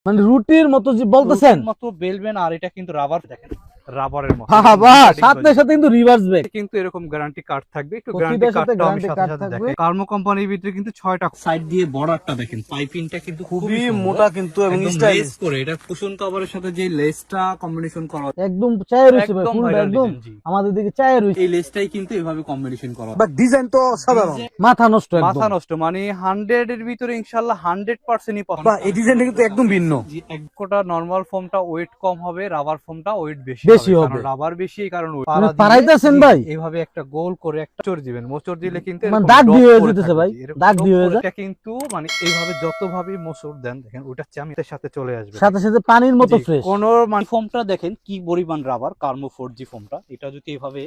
মানে রুটির মতো যে বলতেছেন মতো বেলবেন, আর এটা কিন্তু রাবার, দেখেন রাবারের মতো। সাথে সাথে কিন্তু রিভার্স ব্রেক, কিন্তু এরকম গ্যারান্টি কার্ড থাকবে, একটু প্রতিটার গ্যারান্টি সাথে কার্ডটা আমি guarantee সাথে card সাথে থাকবে। দেখাই। কার্মো কোম্পানির ভিতরে কিন্তু 6টা সাইড দিয়ে বর্ডারটা দেখেন, পাইপিংটা কিন্তু খুবই মোটা কিন্তু এবং একদম স্টাইলিশ লেস করে, এটা কুশন কভারের সাথে যে লেসটা কম্বিনেশন করা, একদম চায়ের রয়েছে ভাই, একদম ফুলটা viral একদম design, জি। আমাদের দিকে চায়ের রয়েছে, এই লেসটাই কিন্তু এভাবে কম্বিনেশন করা। বাট ডিজাইন তো সাধারণ, মাথা নষ্ট একদম, মাথা নষ্ট, মানে 100 এর ভিতরে ইনশাআল্লাহ 100%ই পছন্দ। এই ডিজাইনটা কিন্তু একদম ভিন্ন। জি, এক কোটা নরমাল ফোমটা ওয়েট কম হবে, রাবার ফোমটা ওয়েট বেশি হবে। কারণ রাবার বেশি, এই কারণে মানে পারাইতেছেন ভাই, এইভাবে একটা গোল করে একটা মোচড় দিবেন, মোচড় দিলে কিন্তু মানে এরকম দাগ dot দিয়ে হয়ে করে যেতেছে থাকবে, ভাই, জি, এরকম দাগ dot দিয়ে হয়ে করে। যায়। এটা কিন্তু মানে এইভাবে যতভাবে মোচড় দেন, দেখেন ওইটা চামির সাথে চলে আসবে, সাথে সাথে পানির মতো জি, ফ্রেশ। কোন মানে ফোমটা দেখেন কি পরিমাণ রাবার, কার্মো 4G ফোমটা, এটা যদি এভাবে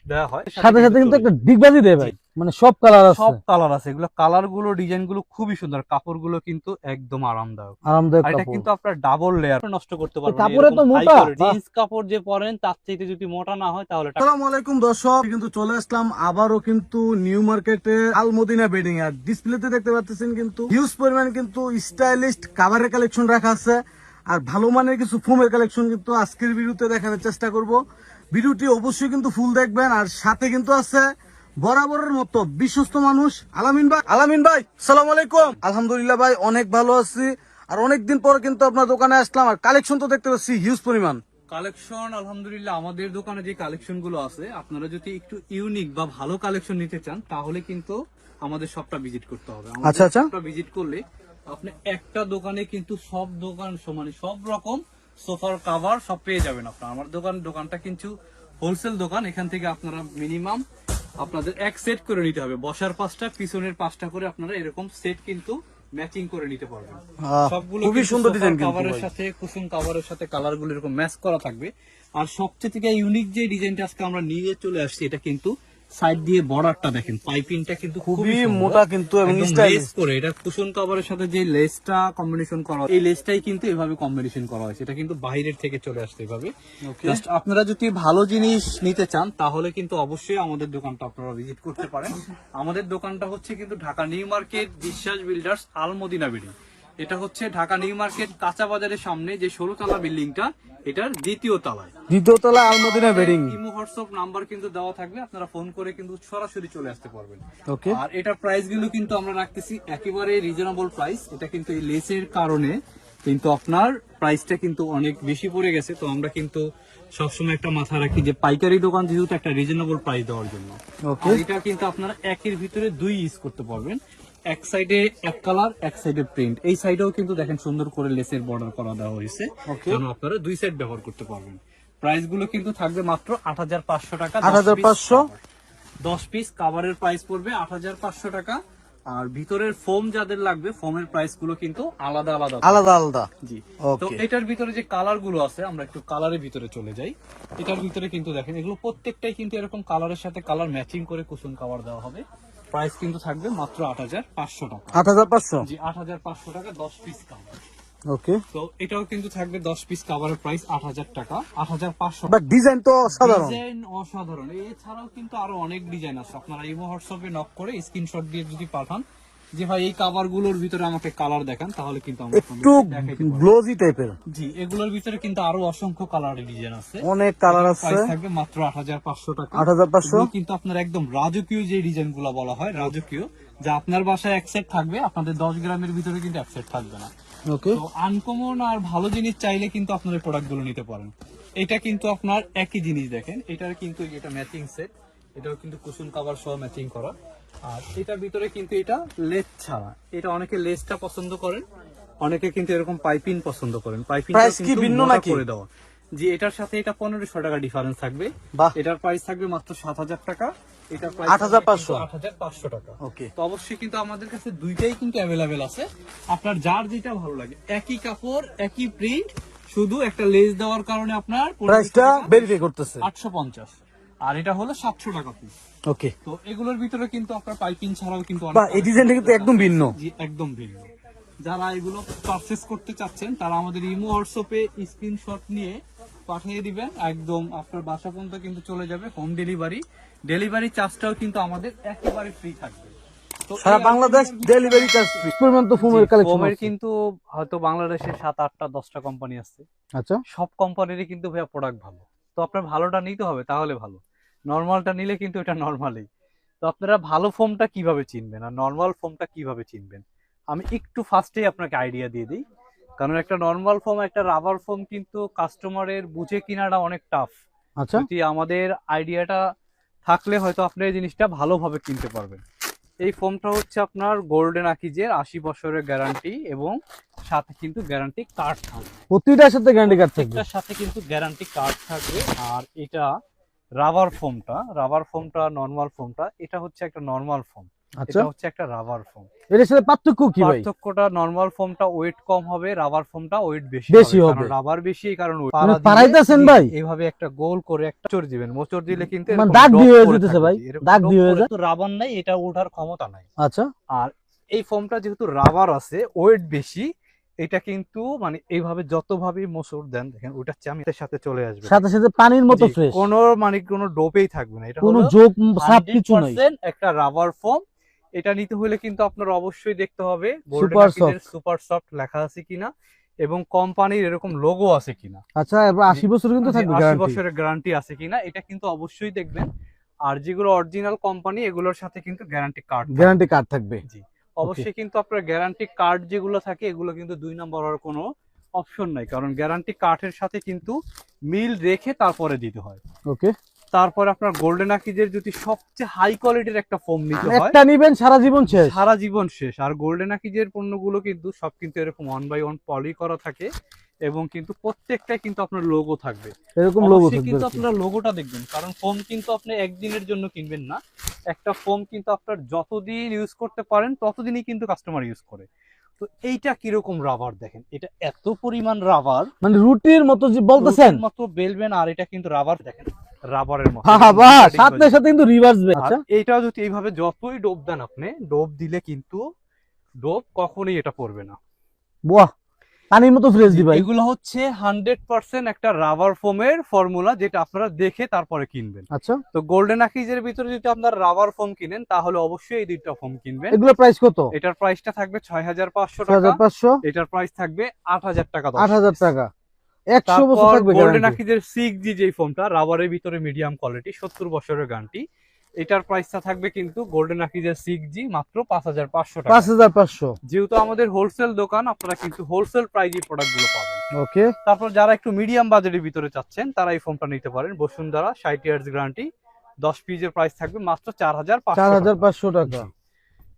দেওয়া হয় সাথে সাথে কিন্তু একটা ডিগবাজি দেয় ভাই, মানে সব কালার আছে, সব কালার আছে, এগুলো কালার গুলো ডিজাইন গুলো খুবই সুন্দর, কাপড় গুলো কিন্তু একদম আরামদায়ক। আরামদায়ক আর এটা কাপড়, কিন্তু আপনার ডাবল লেয়ার, নষ্ট করতে পারবেন না, কাপড়ে তো এরকম মোটা, high quality। জিন্স কাপড় যে পরেন তার চাইতে যদি মোটা না হয় তাহলে আসসালামু আলাইকুম দর্শক, কিন্তু চলে আসলাম আবারও কিন্তু নিউ মার্কেটে আল মদিনা বেডিং। আর ডিসপ্লেতে দেখতে পাচ্ছেন কিন্তু হিউজ পরিমাণ কিন্তু স্টাইলিশ কাভারের কালেকশন রাখা আছে, আর ভালো মানের কিছু ফোমের কালেকশন কিন্তু আজকের ভিডিওতে দেখানোর চেষ্টা করব। ভিডিওটি অবশ্যই কিন্তু ফুল দেখবেন, আর সাথে কিন্তু আছে বরাবরের মতো বিশ্বস্ত মানুষ আলামিন ভাই। আলামিন ভাই, সালাম আলাইকুম। আলহামদুলিল্লাহ ভাই, অনেক ভালো আছি, আর অনেকদিন পর কিন্তু আপনার দোকানে আসলাম, আর কালেকশন তো দেখতে পাচ্ছি হিউজ পরিমাণ কালেকশন। আলহামদুলিল্লাহ, আমাদের দোকানে যে কালেকশন গুলো আছে, আপনারা যদি একটু ইউনিক বা ভালো কালেকশন নিতে চান তাহলে কিন্তু আমাদের শপটা ভিজিট করতে হবে। আচ্ছা, আচ্ছা। শপটা ভিজিট করলে আপনি একটা দোকানে কিন্তু সব দোকান সমানে সব রকম সোফার কভার সব পেয়ে যাবেন আপনারা। আমার দোকানটা কিন্তু হোলসেল দোকান, এখান থেকে আপনারা মিনিমাম আপনাদের এক সেট করে নিতে হবে, বসার 5টা পিছনের 5টা করে আপনারা এরকম সেট কিন্তু ম্যাচিং করে নিতে পারবেন। সবগুলো খুবই সুন্দর ডিজাইন, কভারের সাথে কুশন কভারের সাথে কালার গুলো এরকম ম্যাচ করা থাকবে। আর সবচেয়ে থেকে ইউনিক যে ডিজাইনটা আজকে আমরা নিয়ে চলে আসছি, এটা কিন্তু সাইড দিয়ে বর্ডারটা দেখেন, পাইপিংটা কিন্তু খুবই মোটা কিন্তু এবং স্টাইলিশ করে, এটা কুশন কভারের সাথে যে লেসটা কম্বিনেশন করা, এই লেসটাই কিন্তু এভাবে কম্বিনেশন করা হয়েছে, এটা কিন্তু বাইরের থেকে চলে আসছে এভাবে। জাস্ট আপনারা যদি ভালো জিনিস নিতে চান তাহলে কিন্তু অবশ্যই আমাদের দোকানটা আপনারা ভিজিট করতে পারেন। আমাদের দোকানটা হচ্ছে কিন্তু ঢাকা নিউ মার্কেট বিশ্বাস বিল্ডার্স আল মদিনা বিল্ডিং। এটা হচ্ছে ঢাকা নিউ মার্কেট কাঁচা বাজারের সামনে যে 16তলা বিল্ডিংটা, এটার দ্বিতীয় তলা Al Madina bedding. Imo WhatsApp number কিন্তু দেওয়া থাকবে, আপনারা ফোন করে কিন্তু সরাসরি চলে আসতে পারবেন। ওকে, আর এটার প্রাইস গুলো কিন্তু আমরা রাখতেছি একেবারে রিজনেবল প্রাইস। এটা কিন্তু এই লেসের কারণে কিন্তু আপনার প্রাইসটা কিন্তু অনেক বেশি পড়ে গেছে, তো আমরা কিন্তু সবসময় একটা মাথা রাখি যে পাইকারি দোকান যেহেতু একটা রিজনেবল প্রাইস দেওয়ার জন্য। আর এটা কিন্তু আপনারা একের ভিতরে 2 ইউজ করতে পারবেন, এক সাইডে এক কালার, এক সাইডে প্রিন্ট। এই সাইডেও কিন্তু দেখেন সুন্দর করে লেসের বর্ডার করা দেওয়া হয়েছে, যেন আপনারা 2 সাইড ব্যবহার করতে পারবেন। প্রাইস গুলো কিন্তু থাকবে মাত্র 8500 টাকা। 8500 10 পিস কাভারের প্রাইস পড়বে 8500 টাকা। আর ভিতরের ফোম যাদের লাগবে, ফোমের প্রাইস গুলো কিন্তু আলাদা আলাদা। জি, তো এটার ভিতরে যে কালার গুলো আছে, আমরা একটু কালারের ভিতরে চলে যাই। এটার ভিতরে কিন্তু দেখেন এগুলো প্রত্যেকটাই কিন্তু এরকম কালারের সাথে কালার ম্যাচিং করে কুশন কভার দেওয়া হবে। প্রাইস কিন্তু থাকবে মাত্র 8500 টাকা। 8500, জি, 8500 টাকা 10 পিস কাভার। ওকে, তো এটাও কিন্তু থাকবে 10 পিস কাভারের প্রাইস 8000 টাকা, 8500। বাট ডিজাইন তো সাধারণ, ডিজাইন অসাধারণ। এছাড়াও কিন্তু আরো অনেক ডিজাইন আছে, আপনারা ইমো হোয়াটসঅ্যাপে নক করে স্ক্রিনশট দিয়ে যদি পাঠান যে ভাই এই কাভার গুলোর ভিতরে আমাকে কালার দেখান, তাহলে কিন্তু আমরা একটু গ্লোজি টাইপের। জি, এগুলোর ভিতরে কিন্তু আরো অসংখ্য কালারের ডিজাইন আছে, অনেক কালার আছে। প্রাইস থাকবে মাত্র 8500 টাকা। 8500 এগুলো কিন্তু আপনার একদম রাজকীয় যে ডিজাইন গুলো বলা হয়, রাজকীয়, যা আপনার বাসায় এক সেট থাকবে, আপনাদের 10 গ্রামের ভিতরে কিন্তু এক সেট থাকবে না। ওকে, তো আনকমন আর ভালো জিনিস চাইলে কিন্তু আপনার এই প্রোডাক্ট গুলো নিতে পারেন। এটা কিন্তু আপনার একই জিনিস, দেখেন এটার কিন্তু এটা ম্যাচিং সেট, এটাও কিন্তু কুশন কভার সহ ম্যাচিং করা। আর এটার ভিতরে কিন্তু এটা লেস ছাড়া, এটা অনেকে লেসটা পছন্দ করেন, অনেকে কিন্তু এরকম পাইপিং পছন্দ করেন, পাইপিং কি ভিন্ন নাকি করে দেওয়া। জি, এটার সাথে এটা 1500 টাকা ডিফারেন্স থাকবে। এটার প্রাইস থাকবে মাত্র 7000 টাকা, এটার প্রাইস 8500 টাকা। ওকে, তো অবশ্যই কিন্তু আমাদের কাছে দুইটাই কিন্তু অ্যাভেলেবেল আছে, আপনার যার যেটা ভালো লাগে। একই কাপড়, একই প্রিন্ট, শুধু একটা লেস দেওয়ার কারণে আপনার প্রাইসটা ভেরিফাই করতেছে 850, আর এটা হলো 700 টাকা পিস। ওকে, তো এগুলোর ভিতরে কিন্তু আপনার পাইপিং ছাড়াও কিন্তু এই ডিজাইনটা কিন্তু একদম ভিন্ন। জি, একদম ভিন্ন। যারা এগুলো পারচেজ করতে চাচ্ছেন তারা আমাদের ইমো হোয়াটসঅ্যাপে স্ক্রিনশট নিয়ে পাঠিয়ে দিবেন, একদম আপনার বাসা পর্যন্ত কিন্তু চলে যাবে হোম ডেলিভারি। ডেলিভারি চার্জটাও কিন্তু আমাদের একেবারে ফ্রি থাকবে। তো সারা বাংলাদেশ ডেলিভারি চার্জ ফ্রি। পরিমাণ তো ফোমের কালেকশন ফোমের আছে। কিন্তু হয়তো বাংলাদেশে 7-8টা-10টা কোম্পানি আছে, আচ্ছা, সব কোম্পানিরই কিন্তু ভাইয়া প্রোডাক্ট ভালো। তো আপনার ভালোটা নিতে হবে, তাহলে ভালো। নর্মালটা নিলে কিন্তু এটা নর্মালই। তো আপনারা ভালো ফোমটা কিভাবে চিনবেন আর নর্মাল ফোমটা কিভাবে চিনবেন, আমি একটু ফার্স্টেই আপনাকে আইডিয়া দিয়ে দিই। কারণ একটা নর্মাল ফোম একটা রাবার ফোম কিন্তু কাস্টমারের বুঝে কিনাটা অনেক টাফ। আচ্ছা, যদি আমাদের আইডিয়াটা থাকলে হয়তো আপনি এই জিনিসটা ভালোভাবে কিনতে পারবেন। এই ফোমটা হচ্ছে আপনার গোল্ডেন আকিজের 80 বছরের গ্যারান্টি এবং সাথে কিন্তু গ্যারান্টি কার্ড থাকবে। প্রতিটার সাথে গ্যারান্টি কার্ড থাকবে। প্রত্যেকটার সাথে কিন্তু গ্যারান্টি কার্ড থাকবে। আর এটা রাবার ফোমটা নরমাল ফোমটা, এটা হচ্ছে একটা নরমাল ফোম, আচ্ছা, এটা হচ্ছে একটা রাবার ফোম। এর সাথে পার্থক্য কি ভাই? পার্থক্যটা নরমাল ফোমটা ওয়েট কম হবে, রাবার ফোমটা ওয়েট বেশি বেশি হবে। হবে। কারণ রাবার বেশি, কারণ মানে পারাইতাছেন ভাই? এইভাবে একটা গোল করে একটা মোচড় দিবেন, মোচড় দিলে কিন্তু মানে এরকম দাগ ডট দিয়ে হয়ে পড়ে যেতেছে থাকবে, ভাই, এরকম দাগ ডট দিয়ে হয়ে পড়ে। যায়। তো রাবার নাই, এটা ওঠার ক্ষমতা নাই। আচ্ছা, আর এই ফোমটা যেহেতু রাবার আছে, ওয়েট বেশি, এটা কিন্তু মানে এইভাবে যতভাবেই মোচড় দেন দেখেন ওইটা চামিতের সাথে চলে আসবে, সাথে সাথে পানির মতো জি, ফ্রেশ, কোনো মানে কোনো ডোপেই থাকবে না। এটা কোনো হলো যোগ সাপ কিছু নাই। 100% একটা রাবার ফোম। এটা নিতে হলে কিন্তু আপনার অবশ্যই দেখতে হবে Super গোল্ডেন সুপার সফট লেখা আছে কিনা এবং কোম্পানির এরকম লোগো আছে কিনা। আচ্ছা, এবার 80 বছর কিন্তু থাকবে 80 গ্যারান্টি। বছরের গ্যারান্টি আছে কিনা এটা কিন্তু অবশ্যই দেখবেন। আর যেগুলো অরিজিনাল কোম্পানি এগুলোর সাথে কিন্তু গ্যারান্টি কার্ড গ্যারান্টি কার্ড থাকবে। জি, অবশ্যই কিন্তু আপনার গ্যারান্টি কার্ড যেগুলো থাকে এগুলো কিন্তু 2 নম্বর হওয়ার কোনো অপশন নাই, কারণ গ্যারান্টি কার্ডের সাথে কিন্তু মিল রেখে তারপরে দিতে হয়। ওকে, তারপরে আপনার গোল্ডেন আকিজের যদি সবচেয়ে হাই কোয়ালিটির একটা ফোম নিতে হয়, একটা নিবেন সারা জীবন শেষ। সারা জীবন শেষ। আর গোল্ডেন আকিজের পণ্যগুলো কিন্তু সব কিন্তু এরকম 1/1 পলি করা থাকে এবং কিন্তু প্রত্যেকটাই কিন্তু আপনার লোগো থাকবে। এরকম লোগো অবশ্যই থাকবে কিন্তু আর কি। আপনারা লোগোটা দেখবেন, কারণ ফোম কিন্তু আপনি একদিনের জন্য কিনবেন না। একটা ফোম কিন্তু আপনার যতদিন ইউজ করতে পারেন ততদিনই কিন্তু কাস্টমার ইউজ করে। তো এইটা কিরকম রাবার দেখেন, এটা এত পরিমাণ রাবার, মানে রুটির মতো যে বলতেছেন, মতো বেলবেন। আর এটা কিন্তু রাবার দেখেন, রাবারের মতো বাবা সাথে সাথে কিন্তু রিভার্স বে। আচ্ছা, এইটাও যদি এইভাবে যতই ডোব দেন আপনি, ডোব দিলে কিন্তু ডোব কখনোই এটা পড়বে না। বাহ, পানির মতো ফ্রেশ দি ভাই। এগুলো হচ্ছে 100% একটা রাবার ফোমের ফর্মুলা, যেটা আপনারা দেখে তারপরে কিনবেন। আচ্ছা, তো গোল্ডেন আকিজের ভিতরে যদি আপনারা রাবার ফোম কিনেন তাহলে অবশ্যই এই দুইটা ফোম কিনবেন। এগুলো প্রাইস কত? এটার প্রাইসটা থাকবে 6500 টাকা, 6500, এটার প্রাইস থাকবে 8000 টাকা। 8000 টাকা, 100 বছর তারপর থাকবে গোল্ডেন গ্যারান্টি। আকিজের 6G যে ফোমটা রাবারের ভিতরে মিডিয়াম কোয়ালিটি 70 বছরের গ্যারান্টি, এটার প্রাইসটা থাকবে কিন্তু গোল্ডেন আকিজের 6G মাত্র 5500 টাকা। 5500। যেহেতু আমাদের হোলসেল দোকান, আপনারা কিন্তু হোলসেল প্রাইজে প্রোডাক্টগুলো পাবেন। ওকে, তারপর যারা একটু মিডিয়াম বাজেটের ভিতরে চাচ্ছেন তারা এই ফোনটা নিতে পারেন। বসুন্ধরা 60 ইয়ার্স গ্যারান্টি, 10 পিসের প্রাইস থাকবে মাত্র 4500 টাকা। 4500 টাকা।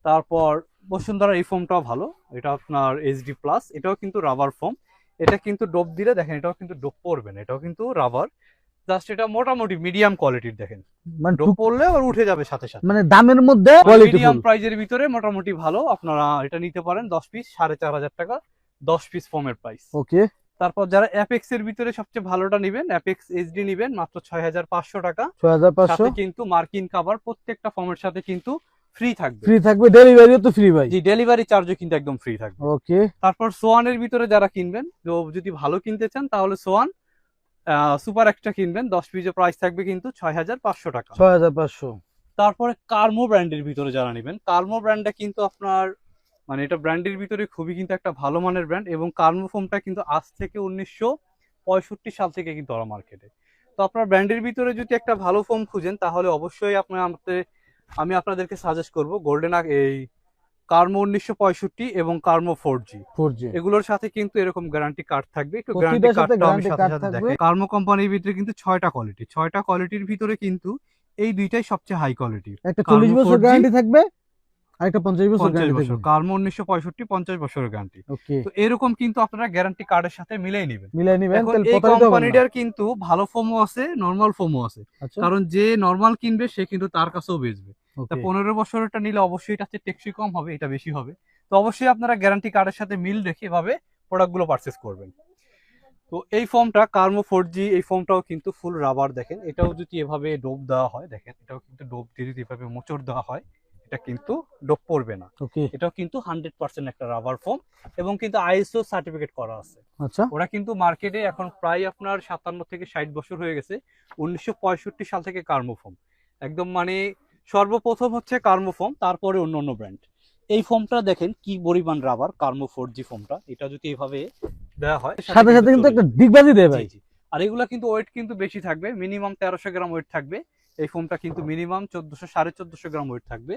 তারপর বসুন্ধরা এই ফোমটাও ভালো, এটা আপনার HD প্লাস, এটাও কিন্তু রাবার ফোম। এটা কিন্তু ডোপ দিলে দেখেন এটাও কিন্তু ডোপ পড়বে না, এটাও কিন্তু রাবার, জাস্ট এটা মোটামুটি মিডিয়াম কোয়ালিটির দেখেন, মানে ডোপ পড়লে আবার উঠে যাবে সাথে সাথে। মানে দামের মধ্যে কোয়ালিটি মিডিয়াম ফুল। প্রাইজের ভিতরে মোটামুটি ভালো, আপনারা এটা নিতে পারেন 10 পিস 4500 টাকা, 10 পিস ফোমের প্রাইস। ওকে, তারপর যারা অ্যাপেক্স এর ভিতরে সবচেয়ে ভালোটা নেবেন, অ্যাপেক্স HD নেবেন মাত্র 6500 টাকা। 6500 সাথে কিন্তু মার্কিন কভার প্রত্যেকটা ফর্মের সাথে কিন্তু ফ্রি থাকবে। ফ্রি থাকবে, ডেলিভারিও তো ফ্রি ভাই। জি, ডেলিভারি চার্জও কিন্তু একদম ফ্রি থাকবে। ওকে, তারপর সোয়ানের ভিতরে যারা কিনবেন, তো যদি ভালো কিনতে চান তাহলে সোয়ান সুপার এক্সট্রা কিনবেন, 10 পিসের প্রাইস থাকবে কিন্তু 6500 টাকা। 6500। তারপরে কার্মো ব্র্যান্ডের ভিতরে যারা নেবেন, কার্মো ব্র্যান্ডটা কিন্তু আপনার মানে এটা ব্র্যান্ডের ভিতরে খুবই কিন্তু একটা ভালো মানের ব্র্যান্ড, এবং কার্মো ফোমটা কিন্তু আজ থেকে 1965 সাল থেকে কিন্তু ওরা মার্কেটে। তো আপনার ব্র্যান্ডের ভিতরে যদি একটা ভালো ফোম খুঁজেন তাহলে অবশ্যই আমি আপনাদেরকে সাজেস্ট করব গোল্ডেন এই কার্মো 1965 এবং কার্মো 4G। 4G এগুলোর সাথে কিন্তু এরকম গ্যারান্টি কার্ড থাকবে, একটু প্রতিটার গ্যারান্টি সাথে কার্ডটা আমি guarantee সাথে card সাথে থাকবে। দেখাই। কার্মো কোম্পানির ভিতরে কিন্তু 6টা কোয়ালিটির ভিতরে কিন্তু এই দুইটাই সবচেয়ে হাই কোয়ালিটির। একটা 40 বছর গ্যারান্টি থাকবে আর একটা 50 বছর 50 গ্যারান্টি বছর, থাকবে। কার্মো 1965 50 বছরের গ্যারান্টি। ওকে, তো এরকম কিন্তু আপনারা গ্যারান্টি কার্ডের সাথে মিলাই নেবেন। মিলাই নিবেন, এখন তাহলে এই প্রতারিত হবেন না। কোম্পানিটার কিন্তু ভালো ফোমও আছে, নরমাল ফোমও আছে, আচ্ছা, কারণ যে নরমাল কিনবে সে কিন্তু তার কাছেও বেচবে। তা ওকে, 15 বছরেরটা নিলে অবশ্যই এটা টেকসই কম হবে, এটা বেশি হবে। তো অবশ্যই আপনারা গ্যারান্টি কার্ডের সাথে মিল রেখে এভাবে প্রোডাক্টগুলো পারচেস করবেন। তো এই ফোমটা কার্মো 4G, এই ফোমটাও কিন্তু ফুল রাবার দেখেন, এটাও যদি এভাবে ডোপ দেওয়া হয় দেখেন, এটাও কিন্তু ডোপ দিয়ে যদি এভাবে মোচড় দেওয়া হয় এটা কিন্তু ডোপ পড়বে না। ওকে, এটাও কিন্তু 100% একটা রাবার ফোম এবং কিন্তু ISO সার্টিফিকেট করা আছে। আচ্ছা, ওরা কিন্তু মার্কেটে এখন প্রায় আপনার 57 থেকে 60 বছর হয়ে গেছে, 1965 সাল থেকে কার্মো ফোম একদম মানে সর্বপ্রথম হচ্ছে কার্মোফোম, তারপরে অন্য অন্য ব্র্যান্ড। এই ফোমটা দেখেন কি পরিমাণ রাবার, কার্মো 4G ফোমটা, এটা যদি এভাবে দেওয়া হয় সাথে সাথে কিন্তু একটা ডিগবাজি দেয় ভাই। জি জি। আর এগুলা কিন্তু ওয়েট কিন্তু বেশি থাকবে, মিনিমাম 1300 গ্রাম ওয়েট থাকবে। এই ফোমটা কিন্তু মিনিমাম 1400 1450 গ্রাম ওয়েট থাকবে।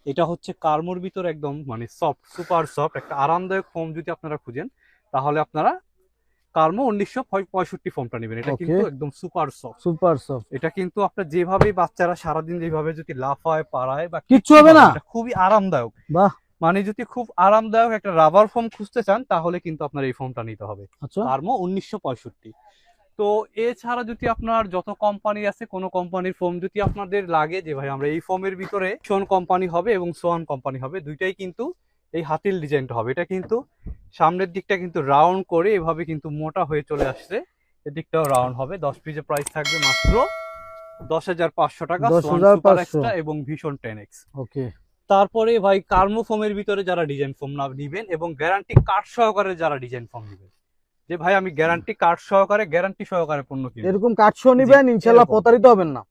এটা হচ্ছে কার্মোর ভিতর একদম মানে সফট, সুপার সফট একটা আরামদায়ক ফোম যদি আপনারা খুঁজেন, তাহলে আপনারা কার্মো 1965 ফোমটা নেবেন। এটা কিন্তু একদম সুপার সফট, সুপার সফট। এটা কিন্তু আপনার যেভাবে বাচ্চারা সারাদিন যেভাবে যদি লাফায় পাড়ায় বা কিচ্ছু হবে না, এটা খুবই আরামদায়ক। বাহ। মানে যদি খুব আরামদায়ক একটা রাবার ফোম খুঁজতে চান, তাহলে কিন্তু আপনার এই ফোমটা নিতে হবে, আচ্ছা, কার্মো 1965। তো এছাড়া যদি আপনার যত কোম্পানি আছে, কোনো কোম্পানির ফোম যদি আপনাদের লাগে যে ভাই আমরা এই ফোমের ভিতরে শোন কোম্পানি হবে এবং সোয়ান কোম্পানি হবে, দুইটাই কিন্তু এই হাতিল ডিজাইনটা হবে। এটা কিন্তু সামনের দিকটা কিন্তু রাউন্ড করে এভাবে কিন্তু মোটা হয়ে চলে আসছে, এদিকটাও রাউন্ড হবে। 10 পিসের প্রাইস থাকবে মাত্র 10,500 টাকা, সোয়ান সুপার এক্সট্রা এবং ভীষণ 10X। ওকে। তারপরে ভাই কার্মো ফোমের ভিতরে যারা ডিজাইন ফোম না নিবেন এবং গ্যারান্টি কার্ড সহকারে যারা ডিজাইন ফোম নিবেন, যে ভাই আমি গ্যারান্টি কার্ড সহকারে, গ্যারান্টি সহকারে পণ্য কিনবো, এরকম কাটশো নিবেন, ইনশাআল্লাহ এরকম। প্রতারিত হবেন না।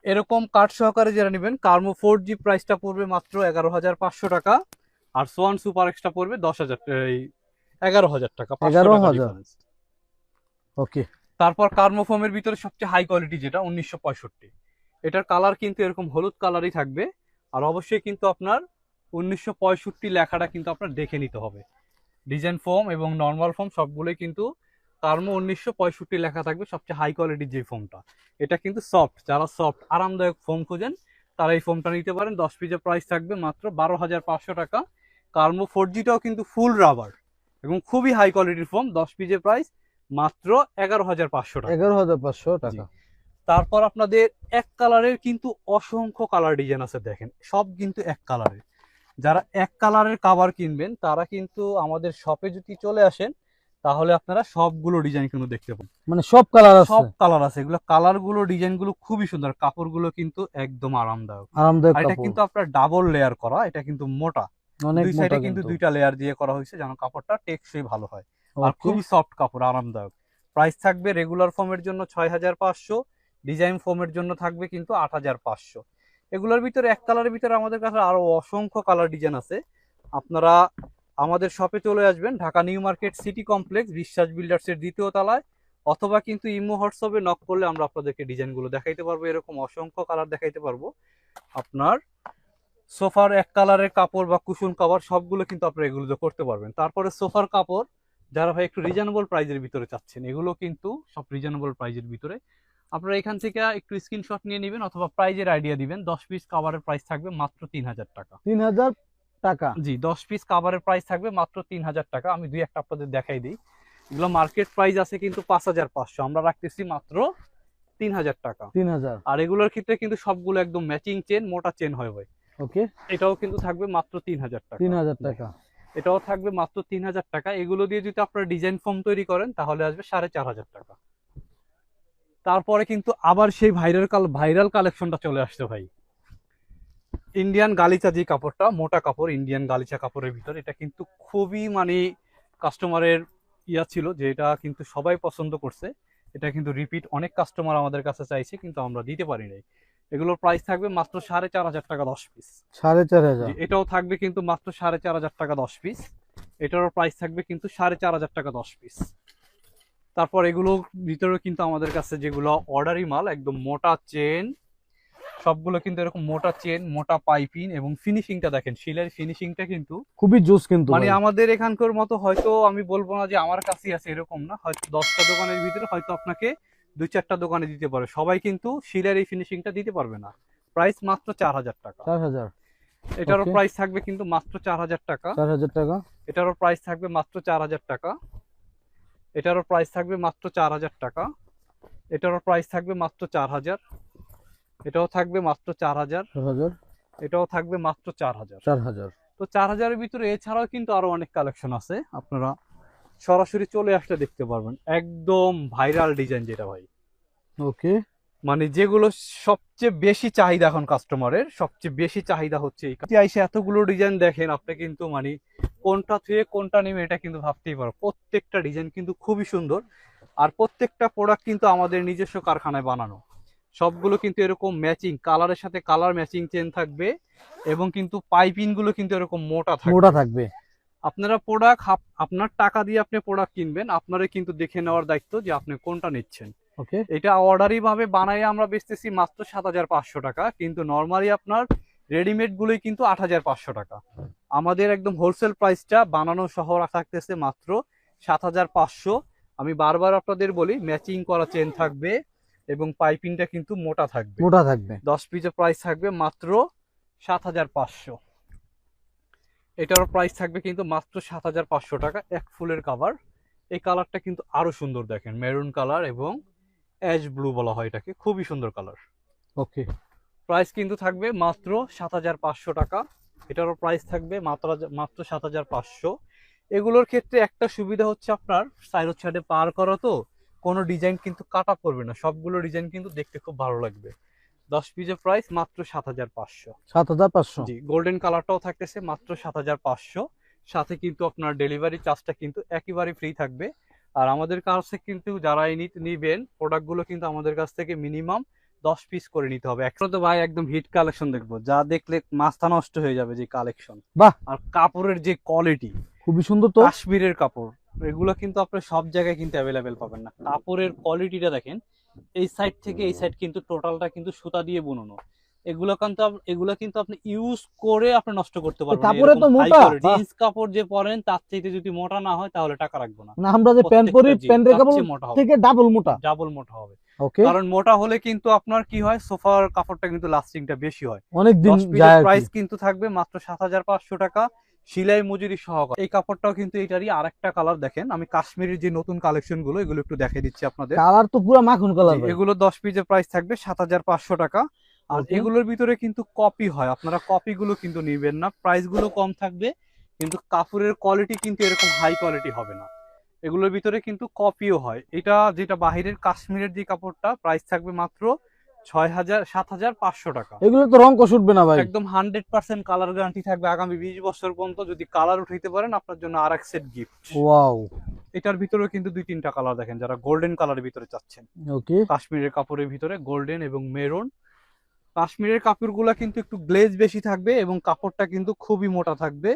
এরকম কার্ড সহকারে যারা নেবেন, কার্মো 4G প্রাইসটা পড়বে মাত্র 11,500 টাকা, আর সোয়ান সুপার এক্সট্রা পড়বে 10,000, 11,000 টাকা, 11,000। ওকে। তারপর কার্মো ফোমের ভিতরে সবচেয়ে হাই কোয়ালিটি যেটা 1965, এটার কালার কিন্তু এরকম হলুদ কালারই থাকবে। আর অবশ্যই কিন্তু আপনার 1965 লেখাটা কিন্তু আপনার দেখে নিতে হবে। ডিজাইন ফোম এবং নর্মাল ফোম সবগুলোই কিন্তু কার্মো 1965 লেখা থাকবে, সবচেয়ে হাই কোয়ালিটির যে ফোমটা। এটা কিন্তু সফট, যারা সফট আরামদায়ক ফোম খোঁজেন তারা এই ফোমটা নিতে পারেন। 10 পিসের প্রাইস থাকবে মাত্র 12,500 টাকা। কার্মো 4Gটাও কিন্তু ফুল রাবার এবং খুবই হাই কোয়ালিটির ফোম, 10 পিসের প্রাইস মাত্র 11,500 টাকা। 11,500 টাকা। তারপর আপনাদের এক কালারের কিন্তু অসংখ্য কালার ডিজাইন আছে, দেখেন সব কিন্তু এক কালারের। যারা এক কালারের কাভার কিনবেন তারা কিন্তু আমাদের শপে যদি চলে আসেন, তাহলে আপনারা সবগুলো ডিজাইন কিন্তু দেখতে পাবেন। মানে সব কালার আছে, সব কালার আছে, এগুলো কালার গুলো ডিজাইন গুলো খুবই সুন্দর, কাপড়গুলো কিন্তু একদম আরামদায়ক। আরামদায়ক আর এটা কাপড়। কিন্তু আপনার ডাবল লেয়ার করা, এটা কিন্তু মোটা, অনেক দুই মোটা সাইডে কিন্তু দুইটা লেয়ার দিয়ে করা হয়েছে যেন কাপড়টা টেকসই ভালো হয়। আর খুবই সফট কাপড়, আরামদায়ক। প্রাইস থাকবে রেগুলার ফোমের জন্য 6,500, ডিজাইন ফোমের জন্য থাকবে কিন্তু 8,500। এগুলোর ভিতরে এক কালারের ভিতরে আমাদের কাছে আরো অসংখ্য কালার ডিজাইন আছে। আপনারা আমাদের শপে চলে আসবেন, Dhaka new market city complex, বিশ্বাস বিল্ডার্স এর 2য় তলায়, অথবা কিন্তু ইমো হোয়াটসঅ্যাপে নক করলে আমরা আপনাদেরকে ডিজাইনগুলো দেখাইতে পারবো, এরকম অসংখ্য কালার দেখাইতে পারবো। আপনার সোফার এক কালারের কাপড় বা কুশন কভার সবগুলো কিন্তু আপনারা এগুলো করতে পারবেন। তারপরে সোফার কাপড় যারা ভাই একটু রিজনেবল প্রাইজের ভিতরে চাচ্ছেন, এগুলো কিন্তু সব রিজনেবল প্রাইজের ভিতরে। আপনারা এখান থেকে একটু স্ক্রিনশট নিয়ে নেবেন অথবা প্রাইজের আইডিয়া দিবেন। 10 পিস কাভারের প্রাইস থাকবে মাত্র 3,000 টাকা। 3,000 টাকা? জি, 10 পিস কাভারের প্রাইস থাকবে মাত্র 3,000 টাকা। আমি দুই একটা আপনাদের দেখাই দিই। এগুলো মার্কেট প্রাইস আছে কিন্তু 5,500, আমরা রাখতেছি মাত্র 3,000 টাকা। 3,000। আর এগুলোর ক্ষেত্রে কিন্তু সবগুলো একদম ম্যাচিং চেন, মোটা চেন হয় ভাই। ওকে। এটাও কিন্তু থাকবে মাত্র 3,000 টাকা। 3,000 টাকা। এটাও থাকবে মাত্র 3,000 টাকা। এগুলো দিয়ে যদি আপনারা ডিজাইন ফর্ম তৈরি করেন তাহলে আসবে 4,500 টাকা। তারপরে কিন্তু আবার সেই ভাইরাল কালেকশনটা চলে আসছে ভাই, ইন্ডিয়ান গালিচা, যে কাপড়টা মোটা কাপড়, ইন্ডিয়ান গালিচা কাপড়ের ভিতর, এটা কিন্তু খুবই মানে কাস্টমারের ইয়া ছিল যে এটা কিন্তু সবাই পছন্দ করছে। এটা কিন্তু রিপিট অনেক কাস্টমার আমাদের কাছে চাইছে কিন্তু আমরা দিতে পারি নাই। এগুলোর প্রাইস থাকবে মাত্র 4,500 টাকা 10 পিস। 4,500? এটাও থাকবে কিন্তু মাত্র 4,500 টাকা 10 পিস। এটারও প্রাইস থাকবে কিন্তু 4,500 টাকা 10 পিস। তারপর এগুলোর ভিতরে কিন্তু আমাদের কাছে যেগুলো অর্ডারি মাল, একদম মোটা চেন, সবগুলো কিন্তু এরকম মোটা চেন, মোটা পাইপিং এবং ফিনিশিংটা দেখেন, শিলের ফিনিশিংটা কিন্তু খুবই জোস কিন্তু মানে ভাই। আমাদের এখানকার মতো হয়তো আমি বলবো না যে আমার কাছেই আছে এরকম না, হয়তো 10টা দোকানের ভিতরে হয়তো আপনাকে 2-4টা দোকানে দিতে পারে, সবাই কিন্তু শিলের এই ফিনিশিংটা দিতে পারবে না। প্রাইস মাত্র 4,000 টাকা। 4,000? এটারও প্রাইস থাকবে কিন্তু মাত্র 4,000 টাকা। 4,000 টাকা। এটারও প্রাইস থাকবে মাত্র 4,000 টাকা। এটারও প্রাইস থাকবে মাত্র 4,000 টাকা। এটারও প্রাইস থাকবে মাত্র 4,000। এটাও থাকবে মাত্র 4,000। 4,000? এটাও থাকবে মাত্র 4,000। 4,000? তো 4,000-এর ভিতরে এছাড়াও কিন্তু আরো অনেক কালেকশন আছে, আপনারা সরাসরি চলে আসলে দেখতে পারবেন। একদম ভাইরাল ডিজাইন যেটা ভাই, ওকে। মানে যেগুলো সবচেয়ে বেশি চাহিদা, এখন কাস্টমারের সবচেয়ে বেশি চাহিদা হচ্ছে এই আইসে এতগুলো ডিজাইন দেখেন আপনি কিন্তু মানে কোনটা থেকে কোনটা নেবে এটা কিন্তু ভাবতেই পারো। প্রত্যেকটা ডিজাইন কিন্তু খুবই সুন্দর, আর প্রত্যেকটা প্রোডাক্ট কিন্তু আমাদের নিজস্ব কারখানায় বানানো। সবগুলো কিন্তু এরকম ম্যাচিং, কালারের সাথে কালার ম্যাচিং চেন থাকবে এবং কিন্তু পাইপিং গুলো কিন্তু এরকম মোটা মোটা থাকবে। থাকবে। আপনারা প্রোডাক্ট আপনার টাকা দিয়ে আপনি প্রোডাক্ট কিনবেন, আপনারা কিন্তু দেখে নেওয়ার দায়িত্ব যে আপনি কোনটা নিচ্ছেন। ওকে, এটা অর্ডারি ভাবে বানাই আমরা বেচতেছি মাত্র 7,500 টাকা, কিন্তু নরমালি আপনার রেডিমেড গুলোই কিন্তু 8,500 টাকা। আমাদের একদম হোলসেল প্রাইসটা বানানো সহ থাকতেছে মাত্র 7,500। আমি বারবার আপনাদের বলি ম্যাচিং করা চেন থাকবে এবং পাইপিংটা কিন্তু মোটা থাকবে। মোটা থাকবে। 10 পিসের প্রাইস থাকবে মাত্র 7,500। এটারও প্রাইস থাকবে কিন্তু মাত্র 7,500 টাকা। এক ফুলের কাভার, এই কালারটা কিন্তু আরো সুন্দর, দেখেন মেরুন কালার এবং অ্যাশ ব্লু বলা হয় এটাকে, খুবই সুন্দর কালার। ওকে, প্রাইস কিন্তু থাকবে মাত্র 7,500 টাকা। এটারও প্রাইস থাকবে মাত্র 7,500। এগুলোর ক্ষেত্রে একটা সুবিধা হচ্ছে আপনার সাইড পার করা, তো কোনো ডিজাইন কিন্তু কাটা পড়বে না, সবগুলো ডিজাইন কিন্তু দেখতে খুব ভালো লাগবে। 10 পিসের প্রাইস মাত্র 7,500। 7,500। জি, গোল্ডেন কালারটাও থাকতেছে মাত্র 7,500। সাথে কিন্তু আপনার ডেলিভারি চার্জটা কিন্তু একেবারে ফ্রি থাকবে। আর আমাদের কাছে কিন্তু যারা নিবেন প্রোডাক্টগুলো কিন্তু আমাদের কাছ থেকে মিনিমাম 10 পিস করে নিতে হবে। একটা তো ভাই একদম হিট কালেকশন দেখবো, যা দেখলে মাথা নষ্ট হয়ে যাবে যে কালেকশন। বাহ, আর কাপড়ের যে কোয়ালিটি, খুবই সুন্দর তো। কাশ্মীরের কাপড়, এগুলো কিন্তু আপনার সব জায়গায় কিন্তু অ্যাভেলেবেল পাবেন না। কাপড়ের কোয়ালিটিটা দেখেন, এই সাইড থেকে এই সাইড কিন্তু টোটালটা কিন্তু সুতা দিয়ে বুননো। এগুলো কিন্তু আপনি ইউজ করে আপনি নষ্ট করতে পারবেন। কাপড়ে তো মোটা। জিন্স কাপড় যে পরেন তার থেকে যদি মোটা না হয় তাহলে টাকা রাখবো না। না, আমরা যে প্যান্ট পরি, প্যান্টের কাপড় মোটা হবে, থেকে ডাবল মোটা। ডাবল মোটা হবে। ওকে, কারণ মোটা হলে কিন্তু আপনার কি হয়, সোফার কাপড়টা কিন্তু লাস্টিংটা বেশি হয়। অনেক দিন যায়। প্রাইস কিন্তু থাকবে মাত্র 7,500 টাকা, সেলাই মজুরি সহকারে। এই কাপড়টাও কিন্তু এটারই আরেকটা কালার, দেখেন আমি কাশ্মীরের যে নতুন কালেকশন গুলো এগুলো একটু দেখিয়ে দিচ্ছি আপনাদের। কালার তো পুরো মাখন কালার। এগুলো 10 পিসের প্রাইস থাকবে 7,500 টাকা। আর এগুলোর ভিতরে কিন্তু কপি হয়, আপনারা কপি গুলো কিন্তু নিবেন না, প্রাইস গুলো কম থাকবে কিন্তু কাপড়ের কোয়ালিটি কিন্তু এরকম হাই কোয়ালিটি হবে না। এগুলোর ভিতরে কিন্তু কপিও হয়। এটা যেটা বাহিরের কাশ্মীরের যে কাপড়টা, প্রাইস থাকবে মাত্র 7,500 টাকা। এগুলো তো রং কষ উঠবে না ভাই? একদম 100% কালার গ্যারান্টি থাকবে আগামী 20 বছর পর্যন্ত। যদি কালার উঠাইতে পারেন আপনার জন্য আর এক সেট গিফট। ওয়াও, এটার ভিতরে কিন্তু 2-3টা কালার দেখেন, যারা গোল্ডেন কালারের ভিতরে চাচ্ছেন। ওকে, কাশ্মীরের কাপড়ের ভিতরে গোল্ডেন এবং মেরুন। কাশ্মীরের কাপড়গুলো কিন্তু একটু গ্লেজ বেশি থাকবে এবং কাপড়টা কিন্তু খুবই মোটা থাকবে।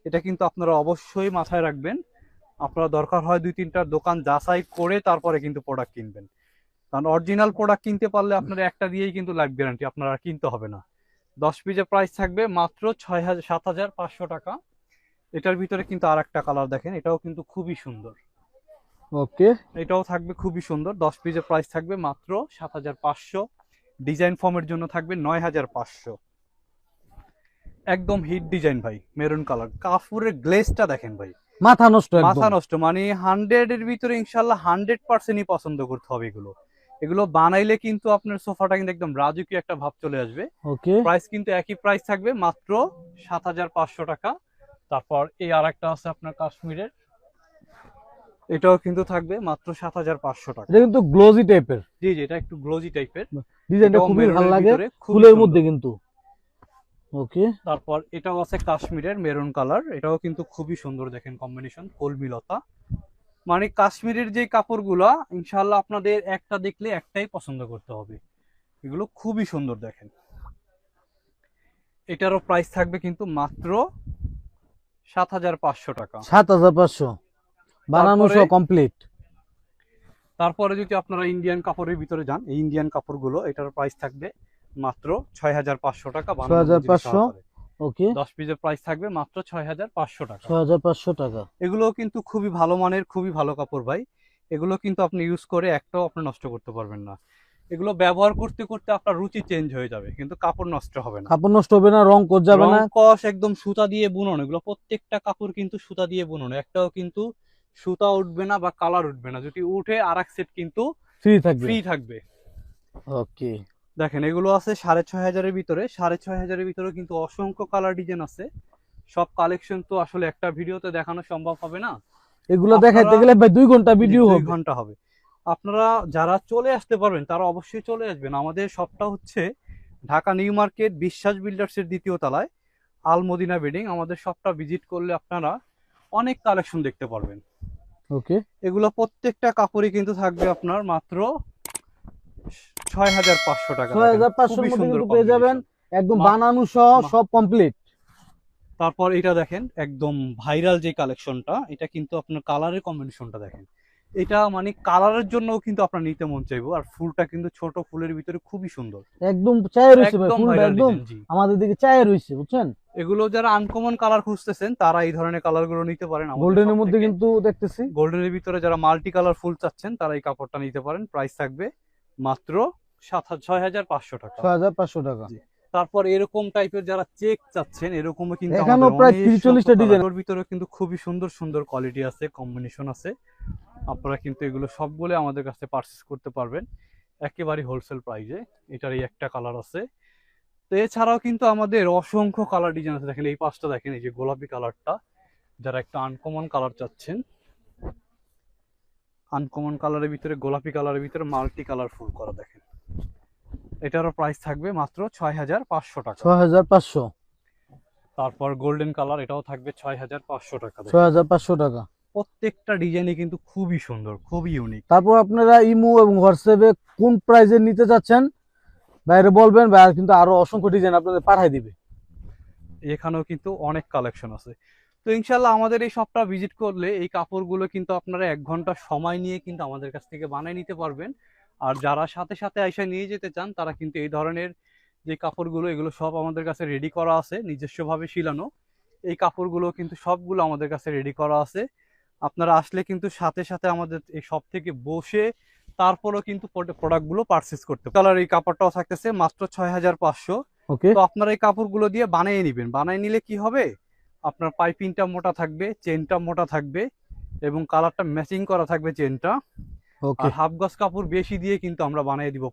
এটা কিন্তু আপনারা অবশ্যই মাথায় রাখবেন। আপনারা দরকার হয় 2-3টা দোকান যাচাই করে তারপরে কিন্তু প্রোডাক্ট কিনবেন, কারণ অরিজিনাল প্রোডাক্ট কিনতে পারলে আপনার একটা দিয়েই কিন্তু লাইফ গ্যারান্টি, আপনারা কিনতে হবে না। 10 পিসের প্রাইস থাকবে মাত্র 7,500 টাকা। এটার ভিতরে কিন্তু আর একটা কালার দেখেন, এটাও কিন্তু খুবই সুন্দর। ওকে, এটাও থাকবে খুবই সুন্দর। 10 পিসের প্রাইস থাকবে মাত্র 7,500। ডিজাইন ফর্মের জন্য থাকবে 9,500। একদম হিট ডিজাইন ভাই, মেরুন কালার। কাপড়ের গ্লেজটা দেখেন ভাই, মাথা নষ্ট, মাথা নষ্ট। মানে 100 এর ভিতরে ইনশাল্লাহ 100%ই পছন্দ করতে হবে এগুলো। এগুলো বানাইলে কিন্তু আপনার সোফাটা কিন্তু একদম রাজকীয় একটা ভাব চলে আসবে। ওকে, প্রাইস কিন্তু একই প্রাইস থাকবে মাত্র 7,500 টাকা। তারপর এই আরেকটা আছে আপনার কাশ্মীরের, এটাও কিন্তু থাকবে মাত্র 7,500 টাকা। এটা কিন্তু গ্লোজি টাইপের। জি জি, এটা একটু গ্লোজি টাইপের, ডিজাইনটা খুবই ভালো লাগে, ফুলের মধ্যে কিন্তু। ওকে, তারপর এটাও আছে কাশ্মীরের মেরুন কালার, এটাও কিন্তু খুবই সুন্দর, দেখেন কম্বিনেশন কলমিলতা। মানে কাশ্মীরের যে কাপড়গুলা ইনশাআল্লাহ আপনাদের একটা দেখলে একটাই পছন্দ করতে হবে, এগুলো খুবই সুন্দর দেখেন। এটারও প্রাইস থাকবে কিন্তু মাত্র 7,500 টাকা। 7,500 বানানো সহ কমপ্লিট। তারপরে যদি আপনারা ইন্ডিয়ান কাপড়ের ভিতরে যান, এই ইন্ডিয়ান কাপড়গুলো এটার প্রাইস থাকবে মাত্র 6,500 টাকা। 6,500। ওকে, 10 পিসের প্রাইস থাকবে মাত্র 6,500 টাকা। 6,500 টাকা। এগুলো কিন্তু খুবই ভালো মানের, খুবই ভালো কাপড় ভাই। এগুলো কিন্তু আপনি ইউজ করে একটাও আপনি নষ্ট করতে পারবেন না। এগুলো ব্যবহার করতে করতে আপনার রুচি চেঞ্জ হয়ে যাবে, কিন্তু কাপড় নষ্ট হবে না। কাপড় নষ্ট হবে না, রং কোট যাবে না। কস একদম সুতা দিয়ে বুননো, এগুলো প্রত্যেকটা কাপড় কিন্তু সুতা দিয়ে বুননো, একটাও কিন্তু সুতা উঠবে না বা কালার উঠবে না। যদি উঠে আর এক সেট কিন্তু ফ্রি থাকবে। ওকে, দেখেন এগুলো আছে 6,500-এর ভিতরে। 6,500-এর ভিতরে কিন্তু অসংখ্য কালার ডিজাইন আছে। সব কালেকশন তো আসলে একটা ভিডিওতে দেখানো সম্ভব হবে না, এগুলো দেখাইতে গেলে ভাই 2 ঘন্টা ভিডিও 2 হবে। ঘন্টা হবে। আপনারা যারা চলে আসতে পারবেন তারা অবশ্যই চলে আসবেন। আমাদের শপটা হচ্ছে ঢাকা নিউ মার্কেট বিশ্বাস বিল্ডার্সের 2য় তলায়, আল মদিনা বিল্ডিং। আমাদের শপটা ভিজিট করলে আপনারা অনেক কালেকশন দেখতে পারবেন। ওকে, এগুলো প্রত্যেকটা কাপড়ই কিন্তু থাকবে আপনার মাত্র 6,500 টাকা। 6,500 খুবই মধ্যে সুন্দর কিন্তু পেয়ে যাবেন combination। একদম মা- বানানো সহ মা- সব কমপ্লিট। তারপর এটা দেখেন একদম ভাইরাল যে কালেকশনটা, এটা কিন্তু আপনার কালারের কম্বিনেশনটা দেখেন, এটা মানে কালারের জন্য কিন্তু আপনার নিতে মন চাইবো। আর ফুলটা কিন্তু ছোট ফুলের ভিতরে খুবই সুন্দর, একদম চায়ে রয়েছে ভাই, একদম ফুলটা ভাইরাল একদম ডিজাইন। জি, আমাদের দিকে চায়ে রয়েছে, বুঝছেন। এগুলো যারা আনকমন কালার খুঁজতেছেন তারা এই ধরনের কালার গুলো নিতে পারেন। গোল্ডেনের মধ্যে কিন্তু দেখতেছি, গোল্ডেনের ভিতরে যারা মাল্টি কালার ফুল চাচ্ছেন তারা এই কাপড়টা নিতে পারেন। প্রাইস থাকবে মাত্র 6,500 টাকা। 6,500 টাকা। জি। তারপর এরকম টাইপের যারা চেক চাচ্ছেন, এরকমও কিন্তু এখানেও আমাদের প্রায় অনেক 30-40টা শত ডিজাইন। কালার। ওর ভিতরে কিন্তু খুবই সুন্দর সুন্দর কোয়ালিটি আছে, কম্বিনেশন আছে। আপনারা কিন্তু এগুলো সবগুলো আমাদের কাছে পারচেজ করতে পারবেন একেবারে হোলসেল প্রাইসে। এটার এই একটা কালার আছে। তো এছাড়াও কিন্তু আমাদের অসংখ্য কালার ডিজাইন আছে। দেখেন এই পাঁচটা, দেখেন এই যে গোলাপি কালারটা, যারা একটা আনকমন কালার চাচ্ছেন, আনকমন কালারের ভিতরে গোলাপি কালারের ভিতরে মাল্টি কালার ফুল করা, দেখেন এটারও প্রাইস থাকবে মাত্র 6,500 টাকা। 6,500। তারপর গোল্ডেন কালার, এটাও থাকবে 6,500 টাকা। 6,500 টাকা। প্রত্যেকটা ডিজাইনই কিন্তু খুবই সুন্দর, খুবই ইউনিক। তারপর আপনারা ইমো এবং হোয়াটসঅ্যাপে কোন প্রাইজে নিতে চাচ্ছেন বাইরে বলবেন, ভাই কিন্তু আরো অসংখ্য ডিজাইন আপনাদের পাঠিয়ে দিবে। এখানেও কিন্তু অনেক কালেকশন আছে। তো ইনশাল্লাহ আমাদের এই শপটা ভিজিট করলে এই কাপড়গুলো কিন্তু আপনারা 1 ঘন্টা সময় নিয়ে কিন্তু আমাদের কাছ থেকে বানিয়ে নিতে পারবেন। আর যারা সাথে সাথে আইসা নিয়ে যেতে চান তারা কিন্তু এই ধরনের যে কাপড়গুলো, এগুলো সব আমাদের কাছে রেডি করা আছে, নিজস্বভাবে শিলানো। এই কাপড়গুলো কিন্তু সবগুলো আমাদের কাছে রেডি করা আছে। আপনারা আসলে কিন্তু সাথে সাথে আমাদের এই শপ থেকে বসে তারপরও কিন্তু প্রোডাক্টগুলো পারচেজ করতে পারেন। কালার এই কাপড়টাও থাকতেছে মাত্র 6,500। ওকে। তো আপনারা এই কাপড়গুলো দিয়ে বানিয়ে নেবেন। বানিয়ে নিলে কি হবে, আপনার পাইপিংটা মোটা থাকবে, চেনটা মোটা থাকবে এবং কালারটা ম্যাচিং করা থাকবে চেনটা। ওকে। আর হাফ গজ কাপড় বেশি দিয়ে কিন্তু আমরা বানিয়ে দিব।